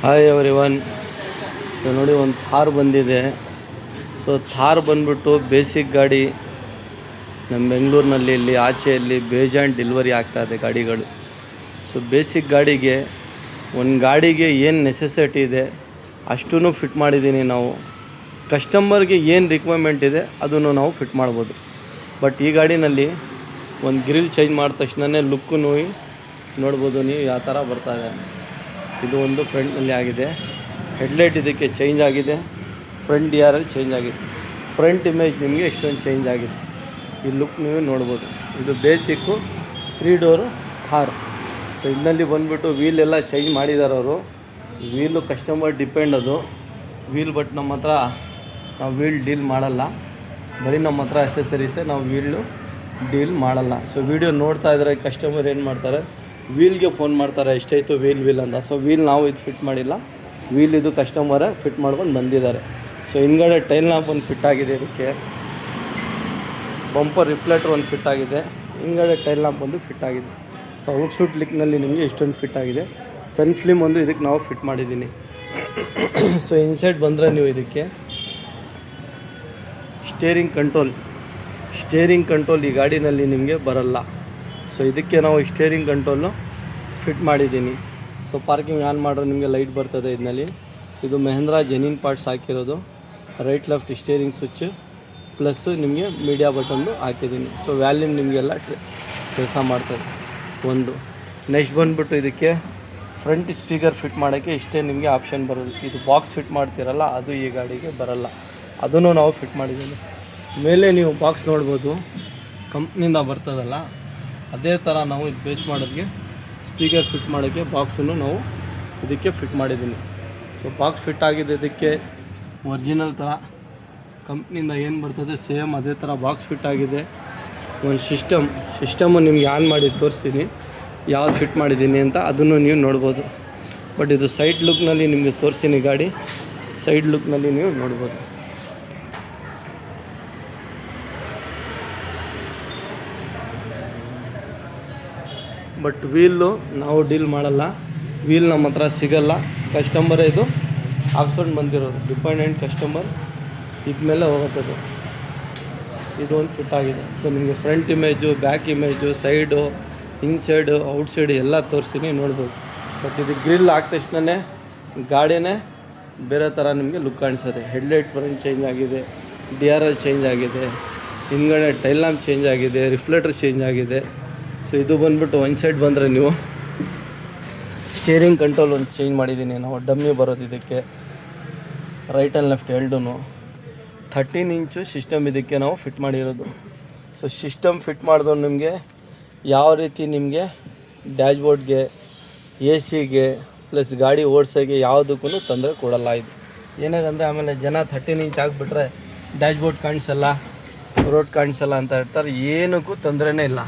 Hi everyone. ನೋಡಿ ಒಂದು ಥಾರ್ ಬಂದಿದೆ. ಸೊ ಥಾರ್ ಬಂದ್ಬಿಟ್ಟು ಬೇಸಿಕ್ ಗಾಡಿ. ನಮ್ಮ ಬೆಂಗಳೂರಿನಲ್ಲಿ ಇಲ್ಲಿ ಆಚೆಯಲ್ಲಿ ಬೇಜಾನ್ ಡೆಲಿವರಿ ಆಗ್ತಾಯಿದೆ ಗಾಡಿಗಳು. ಸೊ ಬೇಸಿಕ್ ಗಾಡಿಗೆ ಒಂದು ಗಾಡಿಗೆ ಏನು ನೆಸೆಸಿಟಿ ಇದೆ ಅಷ್ಟೂ ಫಿಟ್ ಮಾಡಿದ್ದೀನಿ ನಾವು. ಕಸ್ಟಮರ್ಗೆ ಏನು ರಿಕ್ವೈರ್ಮೆಂಟ್ ಇದೆ ಅದನ್ನು ನಾವು ಫಿಟ್ ಮಾಡ್ಬೋದು. ಬಟ್ ಈ ಗಾಡಿನಲ್ಲಿ ಒಂದು ಗ್ರಿಲ್ ಚೇಂಜ್ ಮಾಡಿದ ತಕ್ಷಣವೇ ಲುಕ್ಕು ನೋಡ್ಬೋದು ನೀವು ಯಾವ ಥರ ಬರ್ತಾಯಿದೆ. ಇದು ಒಂದು ಫ್ರಂಟ್ನಲ್ಲಿ ಆಗಿದೆ. ಹೆಡ್ಲೈಟ್ ಇದಕ್ಕೆ ಚೇಂಜ್ ಆಗಿದೆ. ಫ್ರಂಟ್ DRL ಚೇಂಜ್ ಆಗಿದೆ. ಫ್ರಂಟ್ ಇಮೇಜ್ ನಿಮಗೆ ಎಷ್ಟೊಂದು ಚೇಂಜ್ ಆಗಿದೆ. ಈ ಲುಕ್ ನೀವು ನೋಡ್ಬೋದು. ಇದು ಬೇಸಿಕ್ಕು 3 ಡೋರು ಥಾರ್. ಸೊ ಇದರಲ್ಲಿ ಬಂದುಬಿಟ್ಟು ವೀಲ್ ಎಲ್ಲ ಚೇಂಜ್ ಮಾಡಿದ್ದಾರೆ ಅವರು. ವೀಲು ಕಸ್ಟಮರ್ ಡಿಪೆಂಡ್ ಅದು ವೀಲ್. ಬಟ್ ನಮ್ಮ ಹತ್ರ ನಾವು ವೀಲ್ ಡೀಲ್ ಮಾಡಲ್ಲ. ಬರೀ ನಮ್ಮ ಹತ್ರ ಅಸೆಸರೀಸೇ, ನಾವು ವೀಲು ಡೀಲ್ ಮಾಡಲ್ಲ. ಸೊ ವೀಡಿಯೋ ನೋಡ್ತಾ ಇದ್ದಾರೆ ಕಸ್ಟಮರ್ ಏನು ಮಾಡ್ತಾರೆ, ವೀಲ್ಗೆ ಫೋನ್ ಮಾಡ್ತಾರೆ ಎಷ್ಟಾಯಿತು ವೀಲ್ ಅಂತ. ಸೊ ವೀಲ್ ನಾವು ಇದು ಫಿಟ್ ಮಾಡಿಲ್ಲ, ವೀಲ್ ಇದು ಕಸ್ಟಮರೇ ಫಿಟ್ ಮಾಡ್ಕೊಂಡು ಬಂದಿದ್ದಾರೆ. ಸೊ ಹಿಂದ್ಗಡೆ ಟೈಲ್ ಲ್ಯಾಂಪ್ ಒಂದು ಫಿಟ್ ಆಗಿದೆ. ಇದಕ್ಕೆ ಬಂಪರ್ ರಿಫ್ಲೆಕ್ಟರ್ ಒಂದು ಫಿಟ್ ಆಗಿದೆ. ಹಿಂದ್ಗಡೆ ಟೈಲ್ ಲ್ಯಾಂಪ್ ಒಂದು ಫಿಟ್ ಆಗಿದೆ. ಸೊ ಔಟ್ಸೂಟ್ ಲಿಕ್ನಲ್ಲಿ ನಿಮಗೆ ಇಷ್ಟೊಂದು ಫಿಟ್ ಆಗಿದೆ. ಸನ್ ಫ್ಲಿಮ್ ಒಂದು ಇದಕ್ಕೆ ನಾವು ಫಿಟ್ ಮಾಡಿದ್ದೀನಿ. ಸೊ ಇನ್ಸೈಡ್ ಬಂದರೆ ನೀವು ಇದಕ್ಕೆ ಸ್ಟೇರಿಂಗ್ ಕಂಟ್ರೋಲ್ ಈ ಗಾಡಿನಲ್ಲಿ ನಿಮಗೆ ಬರಲ್ಲ. ಸೊ ಇದಕ್ಕೆ ನಾವು ಸ್ಟೇರಿಂಗ್ ಕಂಟ್ರೋಲು ಫಿಟ್ ಮಾಡಿದ್ದೀನಿ. ಸೊ ಪಾರ್ಕಿಂಗ್ ಆನ್ ಮಾಡಿದ್ರೆ ನಿಮಗೆ ಲೈಟ್ ಬರ್ತದೆ ಇದರಲ್ಲಿ. ಇದು ಮಹೇಂದ್ರ ಜೆನ್ಯೂನ್ ಪಾರ್ಟ್ಸ್ ಹಾಕಿರೋದು. Right left steering switch plus ನಿಮಗೆ ಮೀಡಿಯಾ ಬಟನ್ದು ಹಾಕಿದ್ದೀನಿ. ಸೊ ವ್ಯಾಲ್ಯೂಮ್ ನಿಮಗೆಲ್ಲ ಕೆಲಸ ಮಾಡ್ತದೆ. ಒಂದು ನೆಕ್ಸ್ಟ್ ಬಂದುಬಿಟ್ಟು ಇದಕ್ಕೆ ಫ್ರಂಟ್ ಸ್ಪೀಕರ್ ಫಿಟ್ ಮಾಡೋಕ್ಕೆ ಇಷ್ಟೇ ನಿಮಗೆ ಆಪ್ಷನ್ ಬರೋದು. ಇದು ಬಾಕ್ಸ್ ಫಿಟ್ ಮಾಡ್ತೀರಲ್ಲ ಅದು ಈ ಗಾಡಿಗೆ ಬರಲ್ಲ, ಅದನ್ನು ನಾವು ಫಿಟ್ ಮಾಡಿದ್ದೀನಿ. ಮೇಲೆ ನೀವು ಬಾಕ್ಸ್ ನೋಡ್ಬೋದು, ಕಂಪ್ನಿಯಿಂದ ಬರ್ತದಲ್ಲ ಅದೇ ಥರ ನಾವು ಇದು ಬೇಸ್ ಮಾಡೋದಕ್ಕೆ ಸ್ಪೀಕರ್ ಫಿಟ್ ಮಾಡೋಕ್ಕೆ ಬಾಕ್ಸನ್ನು ನಾವು ಇದಕ್ಕೆ ಫಿಟ್ ಮಾಡಿದ್ದೀನಿ. ಸೊ ಬಾಕ್ಸ್ ಫಿಟ್ ಆಗಿದೆ. ಇದಕ್ಕೆ ಒರಿಜಿನಲ್ ಥರ ಕಂಪ್ನಿಯಿಂದ ಏನು ಬರ್ತದೆ ಸೇಮ್ ಅದೇ ಥರ ಬಾಕ್ಸ್ ಫಿಟ್ ಆಗಿದೆ. ಒಂದು ಸಿಸ್ಟಮು ನಿಮಗೆ ಆನ್ ಮಾಡಿ ತೋರಿಸ್ತೀನಿ ಯಾವ್ದು ಫಿಟ್ ಮಾಡಿದ್ದೀನಿ ಅಂತ, ಅದನ್ನು ನೀವು ನೋಡ್ಬೋದು. ಬಟ್ ಇದು ಸೈಡ್ ಲುಕ್ನಲ್ಲಿ ನಿಮಗೆ ತೋರಿಸ್ತೀನಿ. ಗಾಡಿ ಸೈಡ್ ಲುಕ್ನಲ್ಲಿ ನೀವು ನೋಡ್ಬೋದು. ಬಟ್ ವೀಲು ನಾವು ಡೀಲ್ ಮಾಡಲ್ಲ, ವೀಲ್ ನಮ್ಮ ಹತ್ರ ಸಿಗಲ್ಲ. ಕಸ್ಟಮರೇ ಇದು ಹಾಕ್ಸ್ಕೊಂಡು ಬಂದಿರೋದು. ಡಿಪೆಂಡೆಂಟ್ ಕಸ್ಟಮರ್ ಇದ್ಮೇಲೆ ಹೋಗುತ್ತದೆ. ಇದು ಒಂದು ಫಿಟ್ ಆಗಿದೆ. ಸೊ ನಿಮಗೆ front image, back image, side, inside, outside ಎಲ್ಲ ತೋರಿಸ್ತೀನಿ ನೋಡ್ಬೋದು. ಬಟ್ ಇದು ಗ್ರಿಲ್ ಹಾಕಿದ ತಕ್ಷಣವೇ ಗಾಡಿನೇ ಬೇರೆ ಥರ ನಿಮಗೆ ಲುಕ್ ಕಾಣಿಸ್ತದೆ. ಹೆಡ್ಲೈಟ್ ಫ್ರಂಟ್ ಚೇಂಜ್ ಆಗಿದೆ, DRL ಚೇಂಜ್ ಆಗಿದೆ, ಹಿಂದ್ಗಡೆ ಟೈಲ್ ಲ್ಯಾಂಪ್ ಚೇಂಜ್ ಆಗಿದೆ, ರಿಫ್ಲೆಕ್ಟರ್ ಚೇಂಜ್ ಆಗಿದೆ. ಸೊ ಇದು ಬಂದುಬಿಟ್ಟು ಒಂದು ಸೈಡ್ ಬಂದರೆ ನೀವು ಸ್ಟೇರಿಂಗ್ ಕಂಟ್ರೋಲ್ ಒಂದು ಚೇಂಜ್ ಮಾಡಿದ್ದೀನಿ ನಾವು. ಡಮ್ಮಿ ಬರೋದು ಇದಕ್ಕೆ, ರೈಟ್ ಆ್ಯಂಡ್ ಲೆಫ್ಟ್ ಎರಡೂ 13 ಇಂಚು ಸಿಸ್ಟಮ್ ಇದಕ್ಕೆ ನಾವು ಫಿಟ್ ಮಾಡಿರೋದು. ಸೊ ಸಿಸ್ಟಮ್ ಫಿಟ್ ಮಾಡಿದವ್ರು ನಿಮಗೆ ಯಾವ ರೀತಿ ನಿಮಗೆ ಡ್ಯಾಶ್ಬೋರ್ಡ್ಗೆ, AC ಗೆ ಪ್ಲಸ್ ಗಾಡಿ ಓಡಿಸೋಕ್ಕೆ ಯಾವುದಕ್ಕೂ ತೊಂದರೆ ಕೊಡಲ್ಲ. ಇದು ಏನಾಗಂದರೆ ಆಮೇಲೆ ಜನ 13 ಇಂಚ್ ಹಾಕ್ಬಿಟ್ರೆ ಡ್ಯಾಶ್ಬೋರ್ಡ್ ಕಾಣಿಸಲ್ಲ, ರೋಡ್ ಕಾಣಿಸಲ್ಲ ಅಂತ ಹೇಳ್ತಾರೆ. ಏನಕ್ಕೂ ತೊಂದರೆನೇ ಇಲ್ಲ.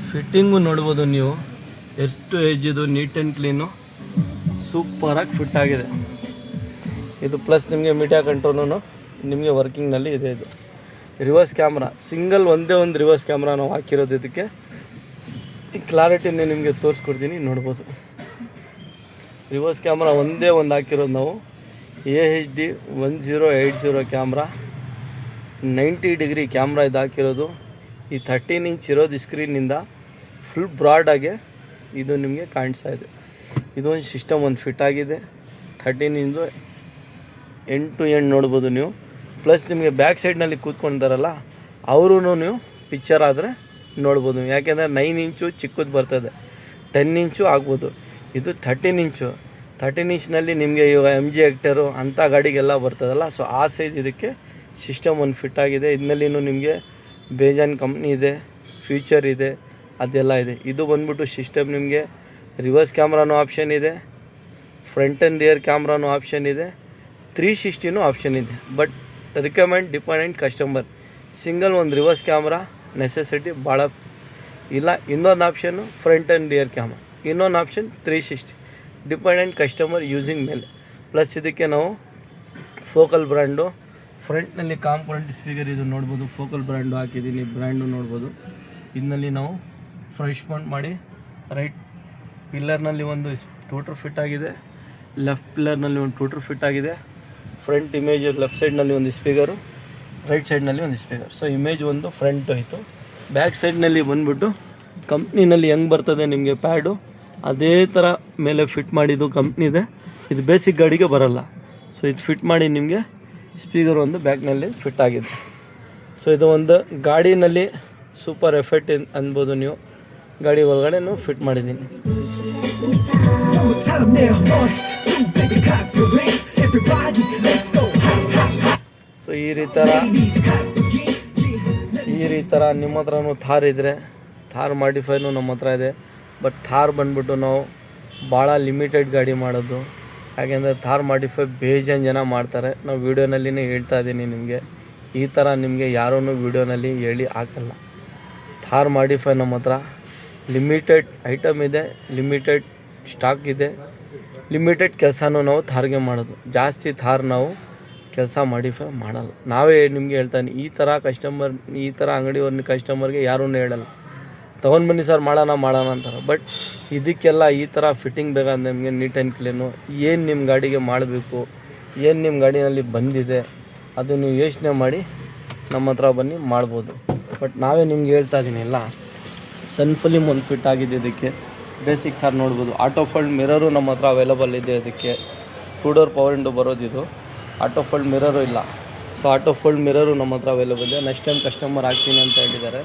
ಫಿಟ್ಟಿಂಗು ನೋಡ್ಬೋದು ನೀವು, ಎಷ್ಟು ಏಜಿದು, ನೀಟ್ ಆ್ಯಂಡ್ ಕ್ಲೀನು, ಸೂಪರಾಗಿ ಫಿಟ್ ಆಗಿದೆ. ಇದು ಪ್ಲಸ್ ನಿಮಗೆ ಮೀಡಿಯಾ ಕಂಟ್ರೋಲು ನಿಮಗೆ ವರ್ಕಿಂಗ್ನಲ್ಲಿ ಇದೆ. ಇದು ರಿವರ್ಸ್ ಕ್ಯಾಮ್ರಾ, ಒಂದೇ ಒಂದು ರಿವರ್ಸ್ ಕ್ಯಾಮ್ರಾ ನಾವು ಹಾಕಿರೋದು. ಇದಕ್ಕೆ ಈ ಕ್ಲಾರಿಟಿನೇ ನಿಮಗೆ ತೋರಿಸ್ಕೊಡ್ತೀನಿ ನೋಡ್ಬೋದು. ರಿವರ್ಸ್ ಕ್ಯಾಮ್ರಾ ಒಂದೇ ಒಂದು ಹಾಕಿರೋದು ನಾವು. AHD 1080 ಕ್ಯಾಮ್ರಾ, 90 ಡಿಗ್ರಿ ಕ್ಯಾಮ್ರಾ ಇದು ಹಾಕಿರೋದು. ಈ 13 ಇಂಚ್ ಇರೋದು ಸ್ಕ್ರೀನಿಂದ ಫುಲ್ ಬ್ರಾಡಾಗೆ ಇದು ನಿಮಗೆ ಕಾಣಿಸ್ತಾ ಇದೆ. ಇದೊಂದು ಸಿಸ್ಟಮ್ ಒಂದು ಫಿಟ್ ಆಗಿದೆ. 13 ಇಂಚು ಎಂಡ್ ಟು ಎಂಡ್ ನೋಡ್ಬೋದು ನೀವು. ಪ್ಲಸ್ ನಿಮಗೆ ಬ್ಯಾಕ್ ಸೈಡ್ನಲ್ಲಿ ಕೂತ್ಕೊಂಡಿದ್ದಾರಲ್ಲ ಅವರೂ ನೀವು ಪಿಕ್ಚರ್ ಆದರೆ ನೋಡ್ಬೋದು. ಯಾಕೆಂದರೆ 9 ಇಂಚು ಚಿಕ್ಕದು ಬರ್ತದೆ, 10 ಇಂಚು ಆಗ್ಬೋದು. ಇದು 13 ಇಂಚು. 13 ಇಂಚ್ನಲ್ಲಿ ನಿಮಗೆ ಇವಾಗ MG ಹೆಕ್ಟರು ಅಂಥ ಗಾಡಿಗೆಲ್ಲ ಬರ್ತದಲ್ಲ, ಸೊ ಆ ಸೈಜ್ ಇದಕ್ಕೆ ಸಿಸ್ಟಮ್ ಒಂದು ಫಿಟ್ ಆಗಿದೆ. ಇದರಲ್ಲಿನೂ ನಿಮಗೆ ಬೇಜಾನ್ ಕಂಪ್ನಿ ಇದೆ, ಫ್ಯೂಚರ್ ಇದೆ, ಅದೆಲ್ಲ ಇದೆ. ಇದು ಬಂದ್ಬಿಟ್ಟು ಸಿಸ್ಟಮ್ ನಿಮಗೆ ರಿವರ್ಸ್ ಕ್ಯಾಮ್ರಾನೂ ಆಪ್ಷನ್ ಇದೆ, ಫ್ರಂಟ್ ಆ್ಯಂಡ್ ರಿಯರ್ ಕ್ಯಾಮ್ರಾನೂ ಆಪ್ಷನ್ ಇದೆ, 360 ಆಪ್ಷನ್ ಇದೆ. But recommend dependent customer. Single ಒಂದು ರಿವರ್ಸ್ ಕ್ಯಾಮ್ರಾ ನೆಸೆಸಿಟಿ ಭಾಳ ಇಲ್ಲ. ಇನ್ನೊಂದು option front and rear camera, ಇನ್ನೊಂದು ಆಪ್ಷನ್ 360. ಡಿಪೆಂಡೆಂಟ್ ಕಸ್ಟಮರ್ ಯೂಸಿಂಗ್ ಮೇಲೆ. ಪ್ಲಸ್ ಇದಕ್ಕೆ ನಾವು ಫೋಕಲ್ ಬ್ರ್ಯಾಂಡು, ಫ್ರಂಟ್ನಲ್ಲಿ ಕಾಂಪೊನೆಂಟ್ ಸ್ಪೀಕರ್ ಇದು ನೋಡ್ಬೋದು, ಫೋಕಲ್ ಬ್ರ್ಯಾಂಡು ಹಾಕಿದ್ದೀನಿ, ಬ್ರ್ಯಾಂಡು ನೋಡ್ಬೋದು. ಇದರಲ್ಲಿ ನಾವು ಫ್ರೆಶ್ ಮಾಡಿ ರೈಟ್ ಪಿಲ್ಲರ್ನಲ್ಲಿ ಒಂದು ಸ್ಕೂಟರ್ ಫಿಟ್ ಆಗಿದೆ. ಲೆಫ್ಟ್ ಪಿಲ್ಲರ್ನಲ್ಲಿ ಒಂದು ಟ್ಯೂಟರ್ ಫಿಟ್ ಆಗಿದೆ. ಫ್ರಂಟ್ ಇಮೇಜ್ ಲೆಫ್ಟ್ ಸೈಡ್ನಲ್ಲಿ ಒಂದು ಸ್ಪೀಕರು, ರೈಟ್ ಸೈಡ್ನಲ್ಲಿ ಒಂದು ಸ್ಪೀಕರ್. ಸೊ ಇಮೇಜ್ ಒಂದು ಫ್ರಂಟ್ ಹೋಯಿತು. ಬ್ಯಾಕ್ ಸೈಡ್ನಲ್ಲಿ ಬಂದುಬಿಟ್ಟು ಕಂಪ್ನಿನಲ್ಲಿ ಹೆಂಗೆ ಬರ್ತದೆ ನಿಮಗೆ ಪ್ಯಾಡು, ಅದೇ ಥರ ಮೇಲೆ ಫಿಟ್ ಮಾಡಿದ್ದು ಕಂಪ್ನಿದೆ. ಇದು ಬೇಸಿಕ್ ಗಾಡಿಗೆ ಬರೋಲ್ಲ. ಸೊ ಇದು ಫಿಟ್ ಮಾಡಿ ನಿಮಗೆ ಸ್ಪೀಕರ್ ಒಂದು ಬ್ಯಾಕ್ನಲ್ಲಿ ಫಿಟ್ ಆಗಿದೆ. ಸೊ ಇದು ಒಂದು ಗಾಡಿನಲ್ಲಿ ಸೂಪರ್ ಎಫೆಕ್ಟ್ ಅನ್ಬೋದು ನೀವು. ಗಾಡಿ ಒಳಗಡೆ ಫಿಟ್ ಮಾಡಿದ್ದೀನಿ. ಸೊ ಈ ಥರ ನಿಮ್ಮ ಹತ್ರನೂ ಥಾರ್ ಇದ್ದರೆ, ಥಾರ್ ಮಾಡಿಫೈನು ನಮ್ಮ ಹತ್ರ ಇದೆ. ಬಟ್ ಥಾರ್ ಬಂದ್ಬಿಟ್ಟು ನಾವು ಭಾಳ ಲಿಮಿಟೆಡ್ ಗಾಡಿ ಮಾಡೋದು. ಯಾಕೆಂದರೆ ಥಾರ್ ಮಾಡಿಫೈ ಬೇಜಾನ್ ಜನ ಮಾಡ್ತಾರೆ. ನಾವು ವೀಡಿಯೋನಲ್ಲಿನೇ ಹೇಳ್ತಾ ಇದ್ದೀನಿ ನಿಮಗೆ. ಈ ಥರ ನಿಮಗೆ ಯಾರೂ ವೀಡಿಯೋನಲ್ಲಿ ಹೇಳಿ ಹಾಕಲ್ಲ. ಥಾರ್ ಮಾಡಿಫೈ ನಮ್ಮ ಹತ್ರ ಲಿಮಿಟೆಡ್ ಐಟಮ್ ಇದೆ, ಲಿಮಿಟೆಡ್ ಸ್ಟಾಕ್ ಇದೆ, ಲಿಮಿಟೆಡ್ ಕೆಲಸನೂ ನಾವು ಥಾರ್ಗೆ ಮಾಡೋದು. ಜಾಸ್ತಿ ಥಾರ್ ನಾವು ಕೆಲಸ ಮಾಡಿಫೈ ಮಾಡಲ್ಲ. ನಾವೇ ನಿಮಗೆ ಹೇಳ್ತಾನೆ, ಈ ಥರ ಅಂಗಡಿ ಕಸ್ಟಮರ್ಗೆ ಯಾರೂ ಹೇಳಲ್ಲ. ತೊಗೊಂಡು ಬನ್ನಿ ಸರ್ ಮಾಡೋಣ ಅಂತಾರೆ. ಬಟ್ ಇದಕ್ಕೆಲ್ಲ ಈ ಥರ ಫಿಟ್ಟಿಂಗ್ ಬೇಕಾದ್ರೆ ನಿಮಗೆ ನೀಟ್ ಆ್ಯಂಡ್ ಕ್ಲೀನು, ಏನು ನಿಮ್ಮ ಗಾಡಿಗೆ ಮಾಡಬೇಕು, ಏನು ನಿಮ್ಮ ಗಾಡಿನಲ್ಲಿ ಬಂದಿದೆ ಅದು ನೀವು ಯೋಚನೆ ಮಾಡಿ ನಮ್ಮ ಹತ್ರ ಬನ್ನಿ ಮಾಡ್ಬೋದು. ಬಟ್ ನಾವೇ ನಿಮ್ಗೆ ಹೇಳ್ತಾ ಇದ್ದೀನಿ ಎಲ್ಲ. ಸನ್ ಫಿಲಿಮ್ ಒಂದು ಫಿಟ್ ಆಗಿದೆ ಇದಕ್ಕೆ. ಬೇಸಿಕ್ ಥಾರ್ ನೋಡ್ಬೋದು. ಆಟೋ ಫೋಲ್ಡ್ ಮಿರರು ನಮ್ಮ ಹತ್ರ ಅವೈಲಬಲ್ ಇದೆ. ಅದಕ್ಕೆ 2 ಡೋರ್ ಪವರ್ ವಿಂಡೋ ಬರೋದಿದು. ಆಟೋ ಫೋಲ್ಡ್ ಮಿರರು ಇಲ್ಲ. ಸೊ ಆಟೋ ಫೋಲ್ಡ್ ಮಿರರು ನಮ್ಮ ಹತ್ರ ಅವೈಲಬಲ್ ಇದೆ. ನೆಕ್ಸ್ಟ್ ಟೈಮ್ ಕಸ್ಟಮರ್ ಹಾಕ್ತೀನಿ ಅಂತ ಹೇಳಿದ್ದಾರೆ.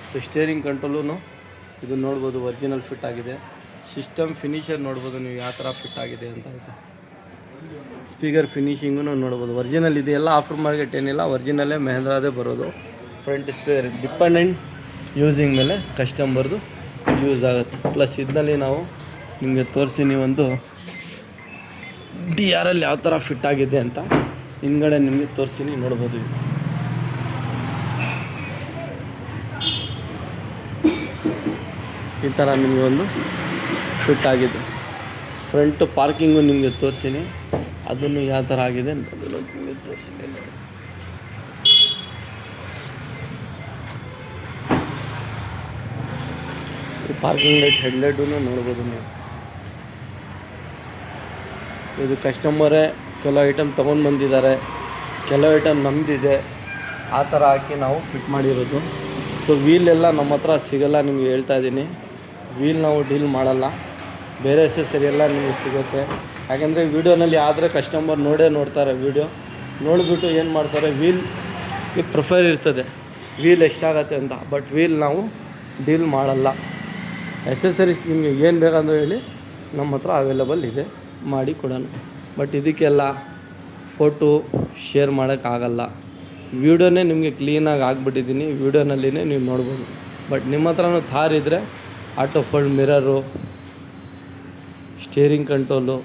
ಸೊ ಸ್ಟೇರಿಂಗ್ ಕಂಟ್ರೋಲು ಇದು ನೋಡ್ಬೋದು, ಒರಿಜಿನಲ್ ಫಿಟ್ ಆಗಿದೆ. ಸಿಸ್ಟಮ್ ಫಿನಿಷರ್ ನೋಡ್ಬೋದು ನೀವು ಯಾವ ಥರ ಫಿಟ್ ಆಗಿದೆ ಅಂತ. ಆಯಿತು, ಸ್ಪೀಕರ್ ಫಿನಿಷಿಂಗು ನೋಡ್ಬೋದು. ಒರಿಜಿನಲ್ ಇದೆ, ಎಲ್ಲ ಆಫ್ಟರ್ ಮಾರ್ಕೆಟ್ ಏನಿಲ್ಲ, ಒರಿಜಿನಲ್ಲೇ ಮಹೇಂದ್ರದೇ ಬರೋದು. ಫ್ರಂಟ್ ಸ್ಪೀಕರ್ ಡಿಪೆಂಡೆಂಟ್ ಯೂಸಿಂಗ್ ಮೇಲೆ ಕಸ್ಟಮರ್ದು ಯೂಸ್ ಆಗುತ್ತೆ. ಪ್ಲಸ್ ಇದರಲ್ಲಿ ನಾವು ನಿಮಗೆ ತೋರಿಸ್ತೀನಿ ಒಂದು DR ಯಾವ ಥರ ಫಿಟ್ ಆಗಿದೆ ಅಂತ. ಹಿಂದ್ಗಡೆ ನಿಮಗೆ ತೋರಿಸ್ತೀನಿ, ನೋಡ್ಬೋದು. ಈ ಥರ ನಿಮಗೆ ಒಂದು ಫಿಟ್ ಆಗಿದೆ. ಫ್ರಂಟ್ ಪಾರ್ಕಿಂಗು ನಿಮಗೆ ತೋರಿಸ್ತೀನಿ, ಅದನ್ನು ಯಾವ ಥರ ಆಗಿದೆ ಅದನ್ನು ನಿಮಗೆ ತೋರಿಸ್ತೀನಿ. ಪಾರ್ಕಿಂಗ್ ಲೈಟ್ ಹೆಡ್ಲೈಟು ನೋಡ್ಬೋದು ನೀವು. ಇದು ಕಸ್ಟಮರೇ ಕೆಲವು ಐಟಮ್ ತೊಗೊಂಡು ಬಂದಿದ್ದಾರೆ, ಕೆಲವು ಐಟಮ್ ನಮ್ಮದಿದೆ. ಆ ಥರ ಹಾಕಿ ನಾವು ಫಿಟ್ ಮಾಡಿರೋದು. ಸೊ ವೀಲ್ ಎಲ್ಲ ನಮ್ಮ ಹತ್ರ ಸಿಗೋಲ್ಲ, ನಿಮಗೆ ಹೇಳ್ತಾ ಇದ್ದೀನಿ. ವೀಲ್ ನಾವು ಡೀಲ್ ಮಾಡಲ್ಲ, ಬೇರೆ ಎಸೆಸರಿ ಎಲ್ಲ ನಿಮಗೆ ಸಿಗುತ್ತೆ. ಯಾಕೆಂದರೆ ವೀಡಿಯೋನಲ್ಲಿ ಆದರೆ ಕಸ್ಟಮರ್ ನೋಡ್ತಾರೆ. ವೀಡಿಯೋ ನೋಡಿಬಿಟ್ಟು ಏನು ಮಾಡ್ತಾರೆ, ವೀಲ್ಗೆ ಪ್ರಿಫರ್ ಇರ್ತದೆ, ವೀಲ್ ಎಷ್ಟಾಗತ್ತೆ ಅಂತ. ಬಟ್ ವೀಲ್ ನಾವು ಡೀಲ್ ಮಾಡಲ್ಲ. ಎಸೆಸರೀಸ್ ನಿಮಗೆ ಏನು ಬೇಕಂದ್ರೆ ಹೇಳಿ, ನಮ್ಮ ಹತ್ರ ಅವೈಲಬಲ್ ಇದೆ, ಮಾಡಿ ಕೊಡೋಣ. ಬಟ್ ಇದಕ್ಕೆಲ್ಲ ಫೋಟೋ ಶೇರ್ ಮಾಡೋಕ್ಕಾಗಲ್ಲ. ವೀಡಿಯೋನೇ ನಿಮಗೆ ಕ್ಲೀನಾಗಿ ಆಗಿಬಿಟ್ಟಿದ್ದೀನಿ, ವೀಡಿಯೋನಲ್ಲಿನೇ ನೀವು ನೋಡ್ಬೋದು. ಬಟ್ ನಿಮ್ಮ ಹತ್ರನೂ ಥಾರ್ ಇದ್ದರೆ auto fold mirror, steering control,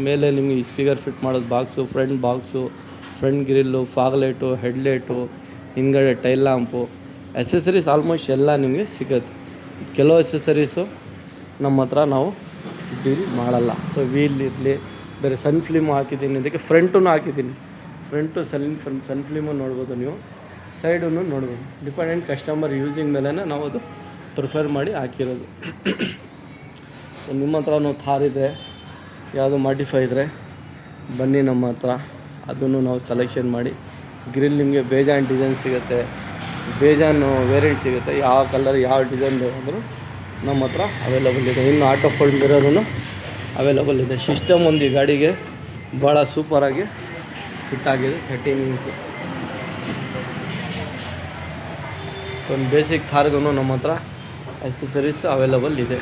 ಮೇಲೆ ನಿಮಗೆ ಸ್ಪೀಕರ್ ಫಿಟ್ ಮಾಡೋದು box, front grill, fog light, headlight, ಹಿಂದ್ಗಡೆ ಟೈಲ್ ಲ್ಯಾಂಪು, ಎಸೆಸರೀಸ್ ಆಲ್ಮೋಸ್ಟ್ ಎಲ್ಲ ನಿಮಗೆ ಸಿಗುತ್ತೆ. ಕೆಲವು ಎಸೆಸರೀಸು ನಮ್ಮ ಹತ್ರ ನಾವು ಡೀಲ್ ಮಾಡಲ್ಲ. ಸೊ ವೀಲ್ ಇರಲಿ, ಬೇರೆ ಸನ್ ಫಿಲ್ಮು ಹಾಕಿದ್ದೀನಿ, ಇದಕ್ಕೆ ಫ್ರಂಟೂ ಹಾಕಿದ್ದೀನಿ. ಫ್ರಂಟು ಸನ್ ಫಿಲ್ಮು ನೋಡ್ಬೋದು ನೀವು, ಸೈಡೂ ನೋಡ್ಬೋದು. ಡಿಪೆಂಡೆಂಟ್ ಕಸ್ಟಮರ್ ಯೂಸಿಂಗ್ ಮೇಲೆ ನಾವು ಅದು ಪ್ರಿಫರ್ ಮಾಡಿ ಹಾಕಿರೋದು. ಸೊ ನಿಮ್ಮ ಹತ್ರನೂ ಥಾರ್ ಇದೆ, ಯಾವುದು ಮಾಡಿಫೈ ಇದ್ದರೆ ಬನ್ನಿ ನಮ್ಮ ಹತ್ರ, ಅದನ್ನು ನಾವು ಸೆಲೆಕ್ಷನ್ ಮಾಡಿ. ಗ್ರಿಲ್ ನಿಮಗೆ ಬೇಜಾನ್ ಡಿಸೈನ್ ಸಿಗುತ್ತೆ, ಬೇಜಾನು ವೇರಿಯಂಟ್ ಸಿಗುತ್ತೆ. ಯಾವ ಕಲರ್ ಯಾವ ಡಿಸೈನ್ ಬೇಕಂದ್ರೂ ನಮ್ಮ ಹತ್ರ ಅವೈಲಬಲ್ ಇದೆ. ಇನ್ನು ಆಟೋ ಫೋಲ್ಡ್ ಮಿರರೂ ಅವೈಲಬಲ್ ಇದೆ. ಸಿಸ್ಟಮ್ ಒಂದು ಈ ಗಾಡಿಗೆ ಭಾಳ ಸೂಪರಾಗಿ ಫಿಟ್ ಆಗಿದೆ. 13 ಇಂಚು ಒಂದು ಬೇಸಿಕ್ ಥಾರ್ಗೂ ನಮ್ಮ ಹತ್ರ ಎಸೆಸರೀಸ್ ಅವೈಲಬಲ್ ಇದೆ.